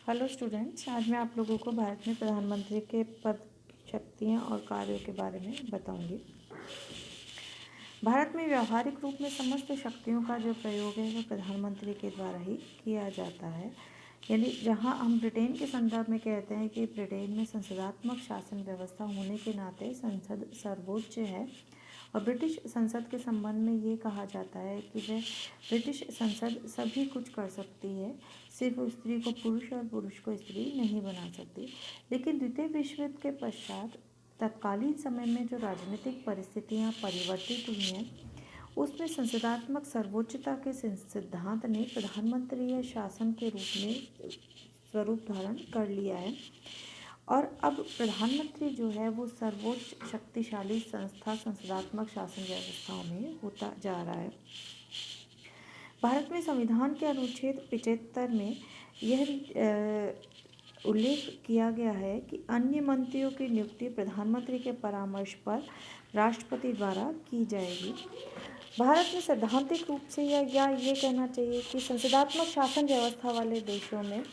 Hello students, आज मैं आप लोगों को भारत में प्रधानमंत्री के पद, शक्तियाँ और कार्यों के बारे में बताऊंगी। भारत में व्यावहारिक रूप में समस्त शक्तियों का जो प्रयोग है वो प्रधानमंत्री के द्वारा ही किया जाता है। यानी जहां हम ब्रिटेन के संदर्भ में कहते हैं कि ब्रिटेन में संसदात्मक शासन व्यवस्था होने के नाते संसद सर्वोच्च है, और ब्रिटिश संसद के संबंध में ये कहा जाता है कि वह ब्रिटिश संसद सभी कुछ कर सकती है, सिर्फ स्त्री को पुरुष और पुरुष को स्त्री नहीं बना सकती। लेकिन द्वितीय विश्व युद्ध के पश्चात तत्कालीन समय में जो राजनीतिक परिस्थितियां परिवर्तित हुई हैं, उसमें संसदात्मक सर्वोच्चता के सिद्धांत ने प्रधानमंत्री शासन के रूप में स्वरूप धारण कर लिया है, और अब प्रधानमंत्री जो है वो सर्वोच्च शक्तिशाली संस्था संसदात्मक शासन व्यवस्थाओं में होता जा रहा है। भारत में संविधान के अनुच्छेद 75 में यह उल्लेख किया गया है कि अन्य मंत्रियों की नियुक्ति प्रधानमंत्री के परामर्श पर राष्ट्रपति द्वारा की जाएगी। भारत में सैद्धांतिक रूप से या ये कहना चाहिए कि संसदात्मक शासन व्यवस्था वाले देशों में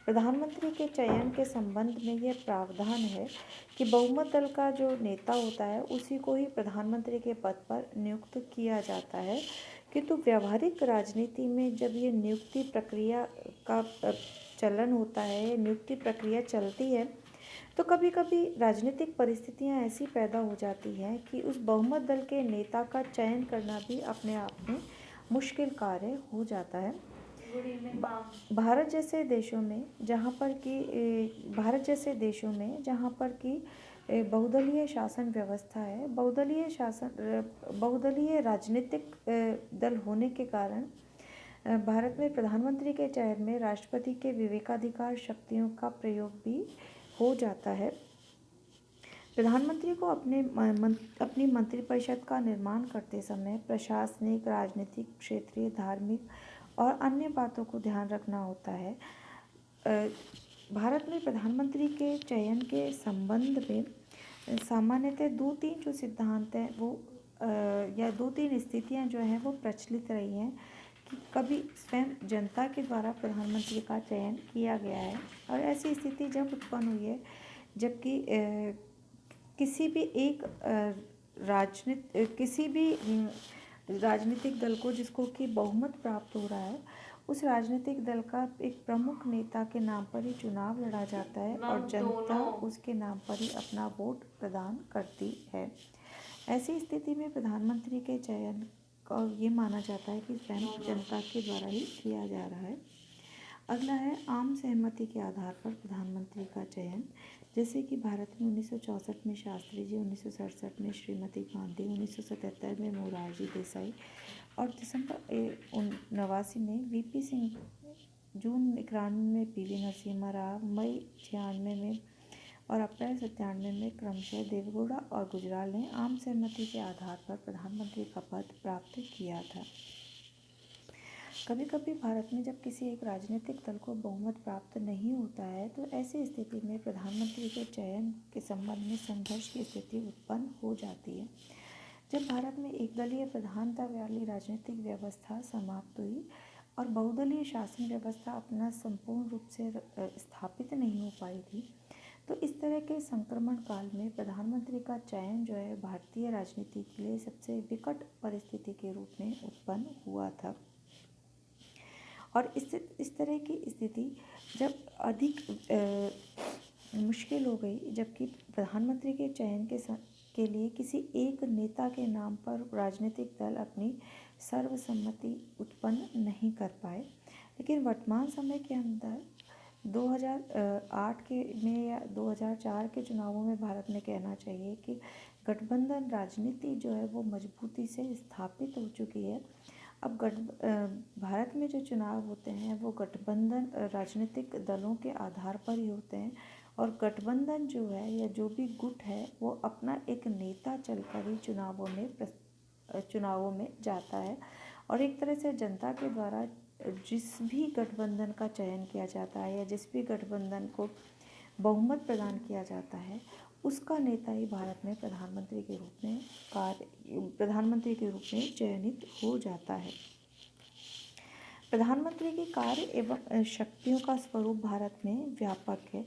प्रधानमंत्री के चयन के संबंध में यह प्रावधान है कि बहुमत दल का जो नेता होता है उसी को ही प्रधानमंत्री के पद पर नियुक्त किया जाता है। किंतु व्यावहारिक राजनीति में जब ये नियुक्ति प्रक्रिया का चलन होता है, नियुक्ति प्रक्रिया चलती है, तो कभी कभी राजनीतिक परिस्थितियां ऐसी पैदा हो जाती हैं कि उस बहुमत दल के नेता का चयन करना भी अपने आप में मुश्किल कार्य हो जाता है। भारत जैसे देशों में जहाँ पर कि बहुदलीय शासन व्यवस्था है, बहुदलीय राजनीतिक दल होने के कारण भारत में प्रधानमंत्री के चयन में राष्ट्रपति के विवेकाधिकार शक्तियों का प्रयोग भी हो जाता है। प्रधानमंत्री को अपनी मंत्रिपरिषद का निर्माण करते समय प्रशासनिक, राजनीतिक, क्षेत्रीय, धार्मिक और अन्य बातों को ध्यान रखना होता है। भारत में प्रधानमंत्री के चयन के संबंध में सामान्यतः 2-3 जो सिद्धांत हैं वो या 2-3 स्थितियाँ जो हैं वो प्रचलित रही हैं कि कभी स्वयं जनता के द्वारा प्रधानमंत्री का चयन किया गया है, और ऐसी स्थिति जब उत्पन्न हुई है जबकि किसी भी राजनीतिक दल को जिसको कि बहुमत प्राप्त हो रहा है, उस राजनीतिक दल का एक प्रमुख नेता के नाम पर ही चुनाव लड़ा जाता है और जनता उसके नाम पर ही अपना वोट प्रदान करती है। ऐसी स्थिति में प्रधानमंत्री के चयन को ये माना जाता है कि स्वयं जनता के द्वारा ही किया जा रहा है। अगला है आम सहमति के आधार पर प्रधानमंत्री का चयन, जैसे कि भारत में 1964 में शास्त्री जी, 1967 में श्रीमती गांधी, 1977 में मोरारजी देसाई और दिसंबर 1989 में वीपी सिंह, जून 1991 में पीवी नरसिम्हा राव, मई 1996 में और अप्रैल 1997 में क्रमशः देवेगौड़ा और गुजराल ने आम सहमति के आधार पर प्रधानमंत्री का पद प्राप्त किया था। कभी कभी भारत में जब किसी एक राजनीतिक दल को बहुमत प्राप्त नहीं होता है, तो ऐसी स्थिति में प्रधानमंत्री के चयन के संबंध में संघर्ष की स्थिति उत्पन्न हो जाती है। जब भारत में एकदलीय प्रधानता वाली राजनीतिक व्यवस्था समाप्त हुई और बहुदलीय शासन व्यवस्था अपना संपूर्ण रूप से स्थापित नहीं हो पाई थी, तो इस तरह के संक्रमण काल में प्रधानमंत्री का चयन जो है भारतीय राजनीति के लिए सबसे विकट परिस्थिति के रूप में उत्पन्न हुआ था। और इस तरह की स्थिति जब अधिक मुश्किल हो गई, जबकि प्रधानमंत्री के चयन के लिए किसी एक नेता के नाम पर राजनीतिक दल अपनी सर्वसम्मति उत्पन्न नहीं कर पाए। लेकिन वर्तमान समय के अंदर 2008 में या 2004 के चुनावों में भारत में कहना चाहिए कि गठबंधन राजनीति जो है वो मजबूती से स्थापित हो चुकी है। अब भारत में जो चुनाव होते हैं वो गठबंधन राजनीतिक दलों के आधार पर ही होते हैं, और गठबंधन जो है या जो भी गुट है वो अपना एक नेता चलकर ही चुनावों में जाता है, और एक तरह से जनता के द्वारा जिस भी गठबंधन का चयन किया जाता है या जिस भी गठबंधन को बहुमत प्रदान किया जाता है, उसका नेता ही भारत में प्रधानमंत्री के रूप में चयनित हो जाता है। प्रधानमंत्री की कार्य एवं शक्तियों का स्वरूप भारत में व्यापक है।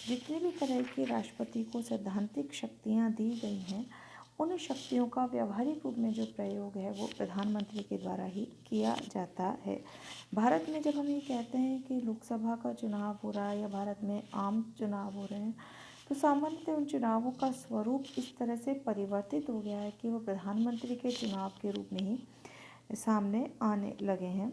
जितनी भी तरह की राष्ट्रपति को सैद्धांतिक शक्तियाँ दी गई हैं, उन शक्तियों का व्यावहारिक रूप में जो प्रयोग है वो प्रधानमंत्री के द्वारा ही किया जाता है। भारत में जब हम ये कहते हैं कि लोकसभा का चुनाव हो रहा है या भारत में आम चुनाव हो रहे हैं, तो सामान्यतः उन चुनावों का स्वरूप इस तरह से परिवर्तित हो गया है कि वो प्रधानमंत्री के चुनाव के रूप में ही सामने आने लगे हैं।